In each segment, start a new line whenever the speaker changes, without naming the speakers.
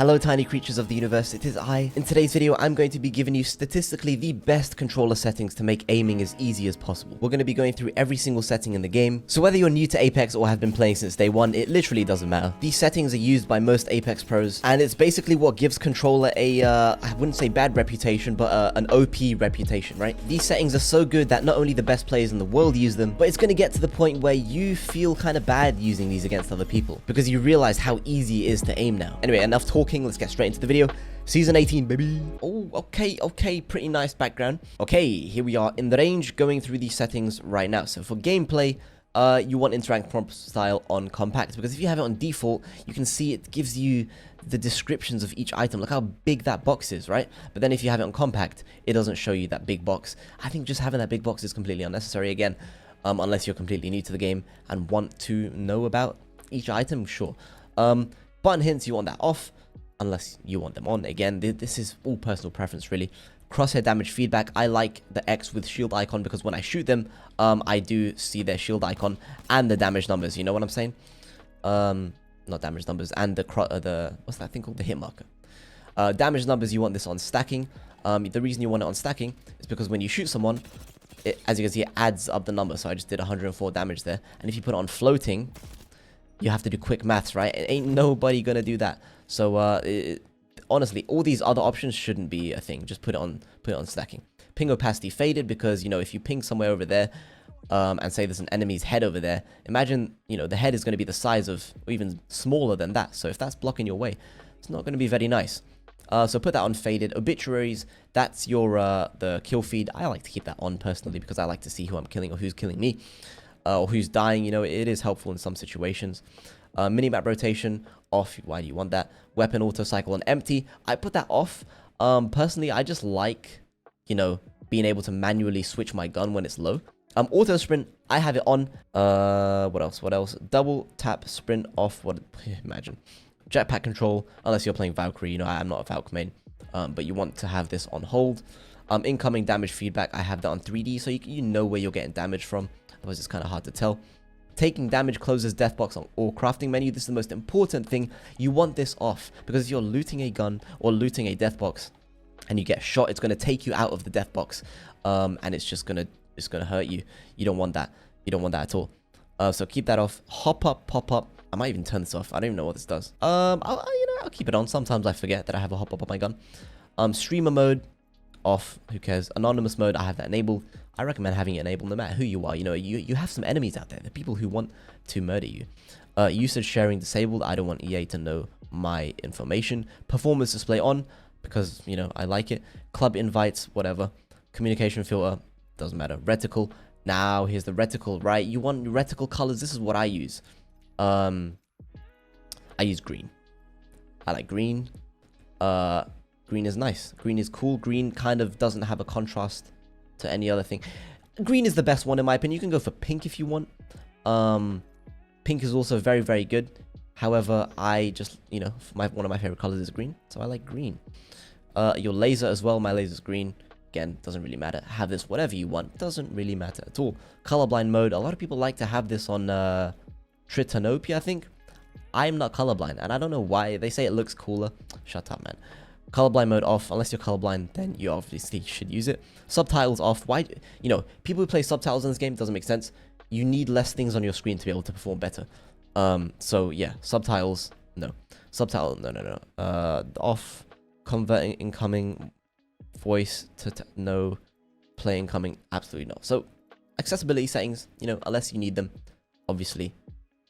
Hello tiny creatures of the universe, it is I. In today's video, I'm going to be giving you statistically the best controller settings to make aiming as easy as possible. We're going to be going through every single setting in the game, so whether you're new to Apex or have been playing since day one, it literally doesn't matter. These settings are used by most Apex pros, and it's basically what gives controller a, I wouldn't say bad reputation, but an OP reputation, right? These settings are so good that not only the best players in the world use them, but it's going to get to the point where you feel kind of bad using these against other people, because you realize how easy it is to aim now. Anyway, enough talking. Let's get straight into the video. Season 18, baby. Oh, okay, pretty nice background. Okay, here we are in the range, going through these settings right now. So for gameplay, you want interact prompt style on compact, because if you have it on default, you can see it gives you the descriptions of each item. Look how big that box is, right? But then if you have it on compact, it doesn't show you that big box. I think just having that big box is completely unnecessary again, unless you're completely new to the game and want to know about each item, sure. Button hints, you want that off, unless you want them on. Again, this is all personal preference, really. Crosshair damage feedback, I like the X with shield icon, because when I shoot them, I do see their shield icon and the damage numbers, you know what I'm saying? Not damage numbers, and the what's that thing called? The hit marker. Damage numbers, you want this on stacking. The reason you want it on stacking is because when you shoot someone, as you can see, it adds up the number. So I just did 104 damage there. And if you put it on floating, you have to do quick maths, right? Ain't nobody gonna do that. So honestly, all these other options shouldn't be a thing. Just put it on stacking. Ping opacity faded, because you know, if you ping somewhere over there, and say there's an enemy's head over there, imagine, you know, the head is going to be the size of, or even smaller than that. So if that's blocking your way, it's not going to be very nice. So put that on faded. Obituaries, that's your the kill feed. I like to keep that on personally, because I like to see who I'm killing or who's killing me, or who's dying. You know, it is helpful in some situations. Minimap rotation off. Why do you want that? Weapon auto cycle on empty. I put that off. Personally, I just like, you know, being able to manually switch my gun when it's low. Auto sprint, I have it on. What else? Double tap sprint off. What? Imagine. Jetpack control, unless you're playing Valkyrie. You know, I'm not a Valk main. But you want to have this on hold. Incoming damage feedback, I have that on 3D, so you know where you're getting damage from. Otherwise, it's kind of hard to tell. Taking damage closes death box on or crafting menu. This is the most important thing. You want this off, because if you're looting a gun or looting a death box and you get shot, it's going to take you out of the death box, and it's gonna hurt you. You don't want that. You don't want that at all. So keep that off. Hop up, pop up. I might even turn this off. I don't even know what this does. I'll keep it on. Sometimes I forget that I have a hop up on my gun. Streamer mode off. Who cares? Anonymous mode, I have that enabled. I recommend having it enabled no matter who you are. You know, you have some enemies out there. The people who want to murder you. Usage sharing disabled. I don't want EA to know my information. Performance display on, because, you know, I like it. Club invites, whatever. Communication filter, doesn't matter. Reticle. Now here's the reticle, right? You want reticle colors. This is what I use. I use green. I like green. Green is nice. Green is cool. Green kind of doesn't have a contrast to any other thing. Green is the best one in my opinion. You can go for pink if you want. Pink is also very, very good. However, I just, you know, one of my favorite colors is green, so I like green. Your laser as well. My laser is green. Again, doesn't really matter. Have this whatever you want. Doesn't really matter at all. Colorblind mode. A lot of people like to have this on Tritanopia, I think. I'm not colorblind, and I don't know why. They say it looks cooler. Shut up, man. Colorblind mode off. Unless you're colorblind, then you obviously should use it. Subtitles off. Why? You know, people who play subtitles in this game, doesn't make sense. You need less things on your screen to be able to perform better. So yeah, subtitles, no. Subtitle, no. Off. Converting incoming voice to no. Play incoming, absolutely not. So accessibility settings, you know, unless you need them, obviously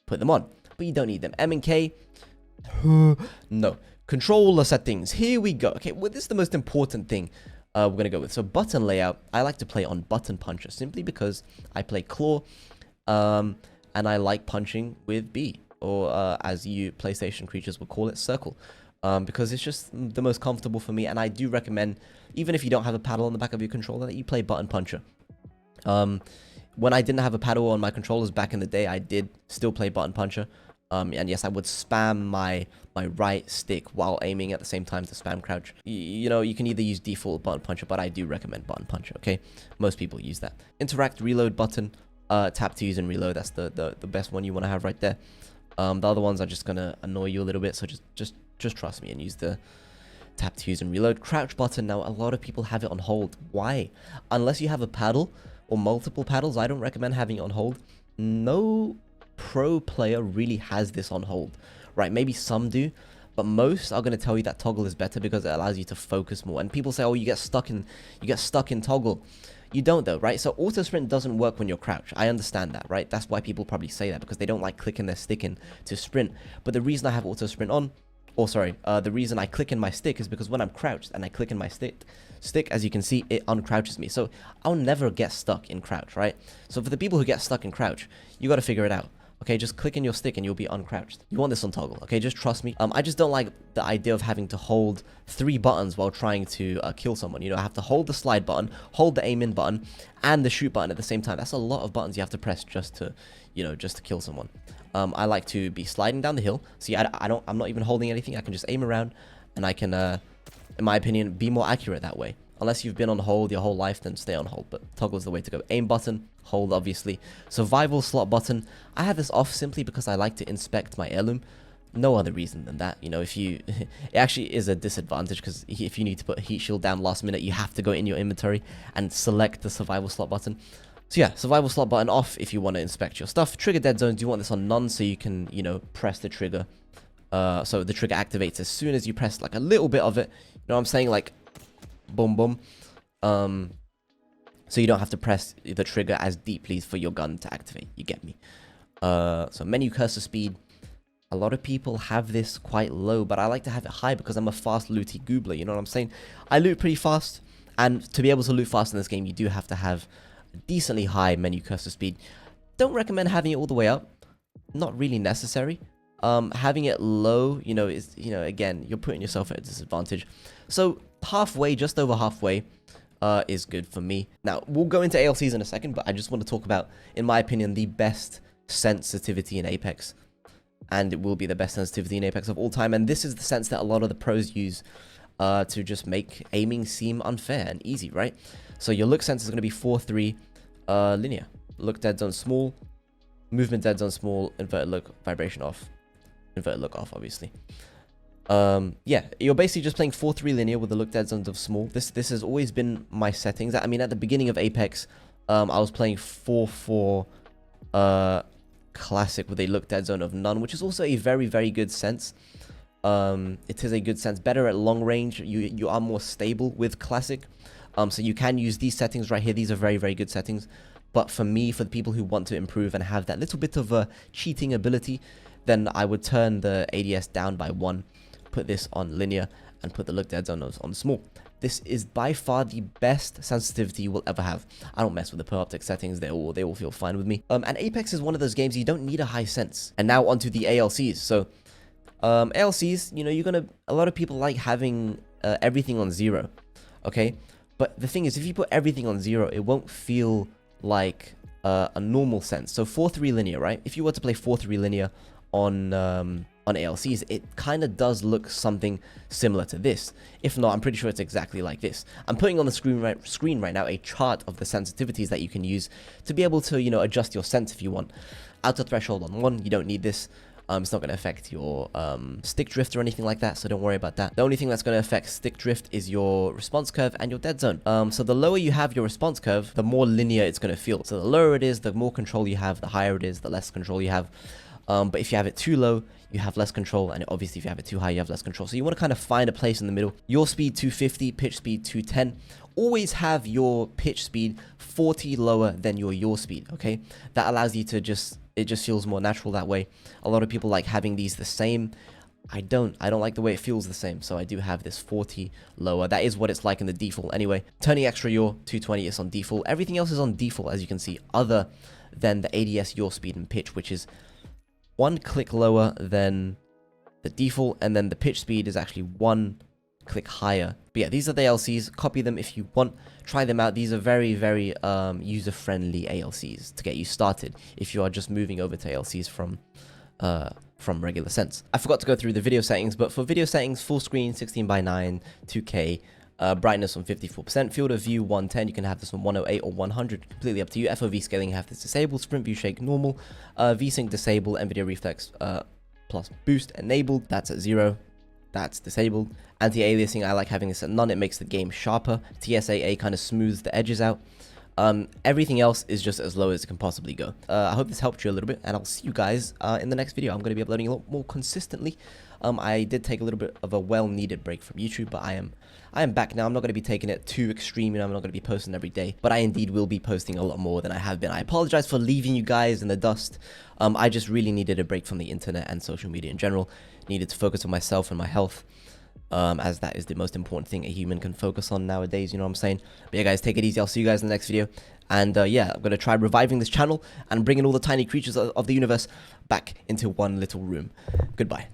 put them on. But you don't need them. M and K, no. Controller settings, here we go. Okay, well, this is the most important thing we're going to go with. So button layout, I like to play on button puncher, simply because I play claw, and I like punching with B, or as you PlayStation creatures would call it, circle, because it's just the most comfortable for me. And I do recommend, even if you don't have a paddle on the back of your controller, that you play button puncher. When I didn't have a paddle on my controllers back in the day, I did still play button puncher. And yes, I would spam my right stick while aiming at the same time to spam crouch. You know, you can either use default button puncher, but I do recommend button puncher, okay? Most people use that. Interact reload button, tap to use and reload. That's the best one you want to have right there. The other ones are just going to annoy you a little bit, so just just trust me and use the tap to use and reload. Crouch button, now a lot of people have it on hold. Why? Unless you have a paddle or multiple paddles, I don't recommend having it on hold. No pro player really has this on hold, right? Maybe some do, but most are going to tell you that toggle is better because it allows you to focus more. And people say, oh, you get stuck in toggle. You don't though, right? So auto sprint doesn't work when you're crouched. I understand that, right? That's why people probably say that, because they don't like clicking their stick in to sprint. But the reason I have auto sprint on, or sorry, the reason I click in my stick is because when I'm crouched and I click in my stick, as you can see, it uncrouches me. So I'll never get stuck in crouch, right? So for the people who get stuck in crouch, you got to figure it out. Okay, just click in your stick and you'll be uncrouched. You want this on toggle, okay? Just trust me. I just don't like the idea of having to hold 3 buttons while trying to kill someone. You know, I have to hold the slide button, hold the aim in button, and the shoot button at the same time. That's a lot of buttons you have to press just to, you know, just to kill someone. I like to be sliding down the hill. See, I'm not even holding anything. I can just aim around, and I can, in my opinion, be more accurate that way. Unless you've been on hold your whole life, then stay on hold. But toggle is the way to go. Aim button, hold, obviously. Survival slot button. I have this off simply because I like to inspect my heirloom. No other reason than that. You know, if you... it actually is a disadvantage, because if you need to put heat shield down last minute, you have to go in your inventory and select the survival slot button. So yeah, survival slot button off if you want to inspect your stuff. Trigger dead zones, you want this on none so you can, you know, press the trigger. So the trigger activates as soon as you press like a little bit of it. You know what I'm saying? Like... boom boom. So you don't have to press the trigger as deeply for your gun to activate. You get me? So menu cursor speed, a lot of people have this quite low, but I like to have it high because I'm a fast looty goobler. You know what I'm saying? I loot pretty fast, and to be able to loot fast in this game, you do have to have a decently high menu cursor speed. Don't recommend having it all the way up. Not really necessary. Having it low, you know, is, you know, again, you're putting yourself at a disadvantage. So halfway, just over halfway, is good for me. Now, we'll go into ALCs in a second, but I just want to talk about, in my opinion, the best sensitivity in Apex. And it will be the best sensitivity in Apex of all time. And this is the sense that a lot of the pros use to just make aiming seem unfair and easy, right? So your look sense is going to be 4-3 linear. Look dead zone small, movement dead zone small, inverted look, vibration off, inverted look off, obviously. Yeah, you're basically just playing 4-3 linear with the look dead zones of small. This has always been my settings. I mean, at the beginning of Apex, I was playing 4-4 classic with a look dead zone of none, which is also a very, very good sense. It is a good sense. Better at long range. You are more stable with classic. So you can use these settings right here. These are very, very good settings. But for me, for the people who want to improve and have that little bit of a cheating ability, then I would turn the ADS down by 1, put this on linear, and put the look dead zone on small. This is by far the best sensitivity you will ever have. I don't mess with the per optic settings. They all feel fine with me. And Apex is one of those games you don't need a high sense. And now onto the ALCs. So ALCs, you know, a lot of people like having everything on 0. Okay, but the thing is, if you put everything on 0, it won't feel like a normal sense. So 4-3 linear, right? If you were to play 4-3 linear on ALCs, it kind of does look something similar to this. If not, I'm pretty sure it's exactly like this. I'm putting on the screen right now a chart of the sensitivities that you can use to be able to, you know, adjust your sense if you want. Outer threshold on 1, you don't need this. It's not going to affect your stick drift or anything like that, so don't worry about that. The only thing that's going to affect stick drift is your response curve and your dead zone. So the lower you have your response curve, the more linear it's going to feel. So the lower it is, the more control you have, the higher it is, the less control you have. But if you have it too low, you have less control, and obviously if you have it too high, you have less control. So you want to kind of find a place in the middle. Your speed 250, pitch speed 210. Always have your pitch speed 40 lower than your yaw speed, okay? That allows you to it just feels more natural that way. A lot of people like having these the same. I don't like the way it feels the same, so I do have this 40 lower. That is what it's like in the default anyway. Turning extra yaw, 220 is on default. Everything else is on default, as you can see, other than the ADS yaw speed and pitch, which is 1 click lower than the default, and then the pitch speed is actually 1 click higher. But yeah, these are the ALCs. Copy them if you want. Try them out. These are very, very user-friendly ALCs to get you started if you are just moving over to ALCs from regular sense. I forgot to go through the video settings, but for video settings, full screen, 16:9, 2K, brightness on 54%, field of view 110, you can have this on 108 or 100, completely up to you. FOV scaling, you have this disabled, sprint view shake normal, VSync disabled, NVIDIA reflex plus boost enabled, that's at 0. that's disabled. Anti-aliasing, I like having this at none. It makes the game sharper. TSAA kind of smooths the edges out. Everything else is just as low as it can possibly go. I hope this helped you a little bit, and I'll see you guys in the next video. I'm going to be uploading a lot more consistently. I did take a little bit of a well-needed break from YouTube, but I am back now. I'm not going to be taking it too extreme, I'm not going to be posting every day, but I indeed will be posting a lot more than I have been. I apologize for leaving you guys in the dust. I just really needed a break from the internet and social media in general. Needed to focus on myself and my health. As that is the most important thing a human can focus on nowadays, you know what I'm saying? But yeah, guys, take it easy. I'll see you guys in the next video. And yeah, I'm going to try reviving this channel and bringing all the tiny creatures of the universe back into one little room. Goodbye.